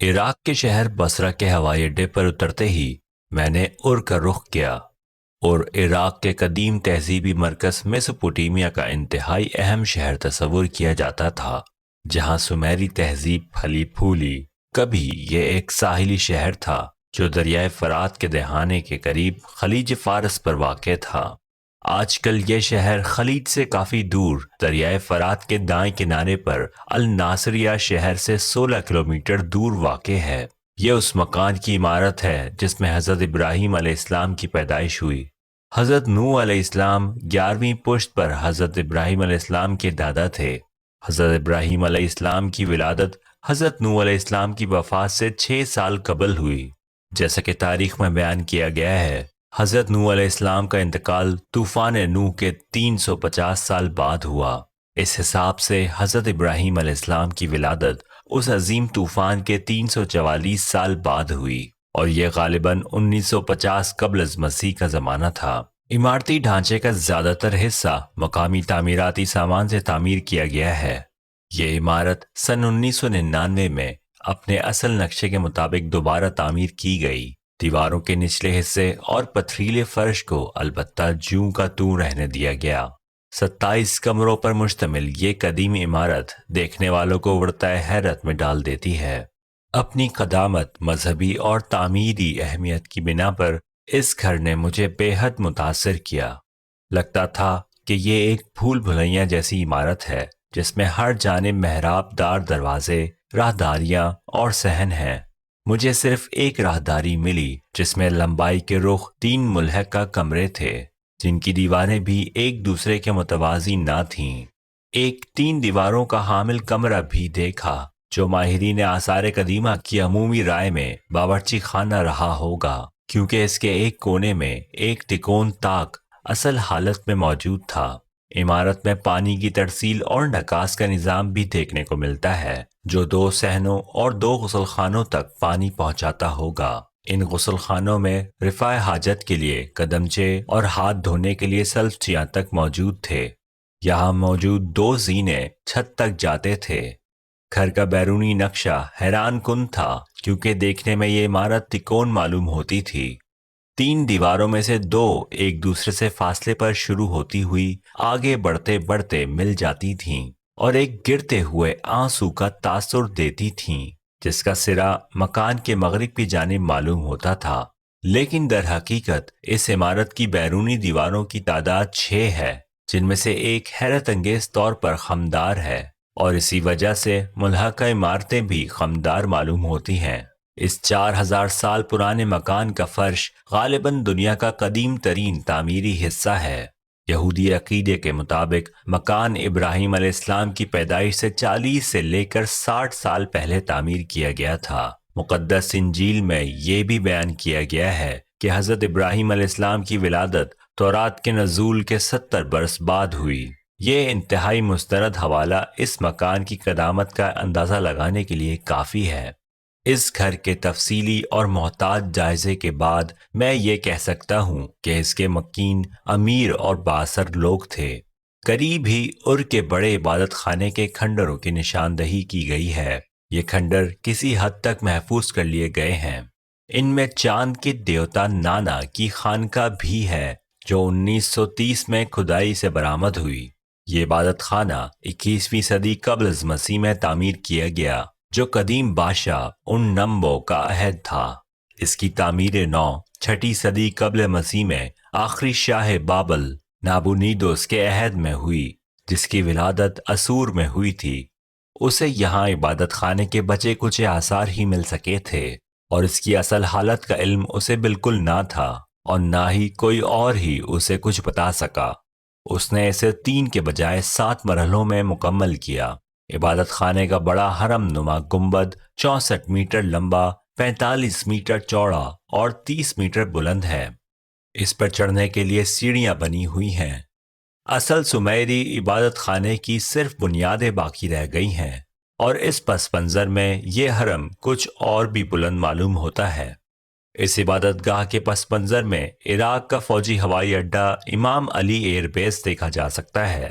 عراق کے شہر بصرہ کے ہوائی اڈے پر اترتے ہی میں نے ار کا رخ کیا اور عراق کے قدیم تہذیبی مرکز میسوپوٹیمیا کا انتہائی اہم شہر تصور کیا جاتا تھا، جہاں سمیری تہذیب پھلی پھولی۔ کبھی یہ ایک ساحلی شہر تھا جو دریائے فرات کے دہانے کے قریب خلیج فارس پر واقع تھا۔ آج کل یہ شہر خلیج سے کافی دور دریائے فرات کے دائیں کنارے پر الناصریہ شہر سے 16 کلومیٹر دور واقع ہے۔ یہ اس مکان کی عمارت ہے جس میں حضرت ابراہیم علیہ السلام کی پیدائش ہوئی۔ حضرت نوح علیہ السلام 11ویں پشت پر حضرت ابراہیم علیہ السلام کے دادا تھے۔ حضرت ابراہیم علیہ السلام کی ولادت حضرت نوح علیہ السلام کی وفات سے 6 سال قبل ہوئی۔ جیسا کہ تاریخ میں بیان کیا گیا ہے، حضرت نوح علیہ السلام کا انتقال طوفان نوح کے 350 سال بعد ہوا۔ اس حساب سے حضرت ابراہیم علیہ السلام کی ولادت اس عظیم طوفان کے 344 سال بعد ہوئی، اور یہ غالباً 1950 قبل از مسیح کا زمانہ تھا۔ عمارتی ڈھانچے کا زیادہ تر حصہ مقامی تعمیراتی سامان سے تعمیر کیا گیا ہے۔ یہ عمارت سن 1999 میں اپنے اصل نقشے کے مطابق دوبارہ تعمیر کی گئی۔ دیواروں کے نچلے حصے اور پتھریلے فرش کو البتہ جوں کا توں رہنے دیا گیا۔ 27 کمروں پر مشتمل یہ قدیم عمارت دیکھنے والوں کو ورطۂ حیرت میں ڈال دیتی ہے۔ اپنی قدامت، مذہبی اور تعمیری اہمیت کی بنا پر اس گھر نے مجھے بے حد متاثر کیا۔ لگتا تھا کہ یہ ایک بھول بھلیاں جیسی عمارت ہے جس میں ہر جانب محراب دار دروازے، راہداریاں اور صحن ہیں۔ مجھے صرف ایک راہداری ملی جس میں لمبائی کے رخ 3 ملحقہ کمرے تھے، جن کی دیواریں بھی ایک دوسرے کے متوازی نہ تھیں۔ ایک 3 دیواروں کا حامل کمرہ بھی دیکھا جو ماہرین آثار قدیمہ کی عمومی رائے میں باورچی خانہ رہا ہوگا، کیونکہ اس کے ایک کونے میں ایک تکون طاق اصل حالت میں موجود تھا۔ عمارت میں پانی کی ترسیل اور نکاس کا نظام بھی دیکھنے کو ملتا ہے، جو 2 صحنوں اور 2 غسل خانوں تک پانی پہنچاتا ہوگا۔ ان غسل خانوں میں رفع حاجت کے لیے قدمچے اور ہاتھ دھونے کے لیے سلفچیاں تک موجود تھے۔ یہاں موجود 2 زینے چھت تک جاتے تھے۔ گھر کا بیرونی نقشہ حیران کن تھا، کیونکہ دیکھنے میں یہ عمارت تکون معلوم ہوتی تھی۔ 3 دیواروں میں سے 2 ایک دوسرے سے فاصلے پر شروع ہوتی ہوئی آگے بڑھتے بڑھتے مل جاتی تھیں اور ایک گرتے ہوئے آنسو کا تاثر دیتی تھیں، جس کا سرا مکان کے مغرب کی جانب معلوم ہوتا تھا۔ لیکن در حقیقت اس عمارت کی بیرونی دیواروں کی تعداد 6 ہے، جن میں سے ایک حیرت انگیز طور پر خمدار ہے، اور اسی وجہ سے ملحقہ عمارتیں بھی خمدار معلوم ہوتی ہیں۔ اس 4000 سال پرانے مکان کا فرش غالباً دنیا کا قدیم ترین تعمیری حصہ ہے۔ یہودی عقیدے کے مطابق مکان ابراہیم علیہ السلام کی پیدائش سے 40 سے لے کر 60 سال پہلے تعمیر کیا گیا تھا۔ مقدس انجیل میں یہ بھی بیان کیا گیا ہے کہ حضرت ابراہیم علیہ السلام کی ولادت تورات کے نزول کے 70 برس بعد ہوئی۔ یہ انتہائی مستند حوالہ اس مکان کی قدامت کا اندازہ لگانے کے لیے کافی ہے۔ اس گھر کے تفصیلی اور محتاط جائزے کے بعد میں یہ کہہ سکتا ہوں کہ اس کے مکین، امیر اور بااثر لوگ تھے۔ قریب ہی ار کے بڑے عبادت خانے کے کھنڈروں کی نشاندہی کی گئی ہے۔ یہ کھنڈر کسی حد تک محفوظ کر لیے گئے ہیں۔ ان میں چاند کے دیوتا نانا کی خانقاہ بھی ہے، جو 1930 میں کھدائی سے برآمد ہوئی۔ یہ عبادت خانہ 21ویں صدی قبل از مسیح میں تعمیر کیا گیا، جو قدیم بادشاہ ان نمبو کا عہد تھا۔ اس کی تعمیر نو 6 صدی قبل مسیح میں آخری شاہ بابل نابونیدوس کے عہد میں ہوئی، جس کی ولادت اسور میں ہوئی تھی۔ اسے یہاں عبادت خانے کے بچے کچھ آثار ہی مل سکے تھے، اور اس کی اصل حالت کا علم اسے بالکل نہ تھا، اور نہ ہی کوئی اور ہی اسے کچھ بتا سکا۔ اس نے اسے 3 کے بجائے 7 مرحلوں میں مکمل کیا۔ عبادت خانے کا بڑا حرم نما گنبد 64 میٹر لمبا، 45 میٹر چوڑا اور 30 میٹر بلند ہے۔ اس پر چڑھنے کے لیے سیڑھیاں بنی ہوئی ہیں۔ اصل سمیری عبادت خانے کی صرف بنیادیں باقی رہ گئی ہیں، اور اس پس منظر میں یہ حرم کچھ اور بھی بلند معلوم ہوتا ہے۔ اس عبادت گاہ کے پس منظر میں عراق کا فوجی ہوائی اڈہ امام علی ایئر بیس دیکھا جا سکتا ہے۔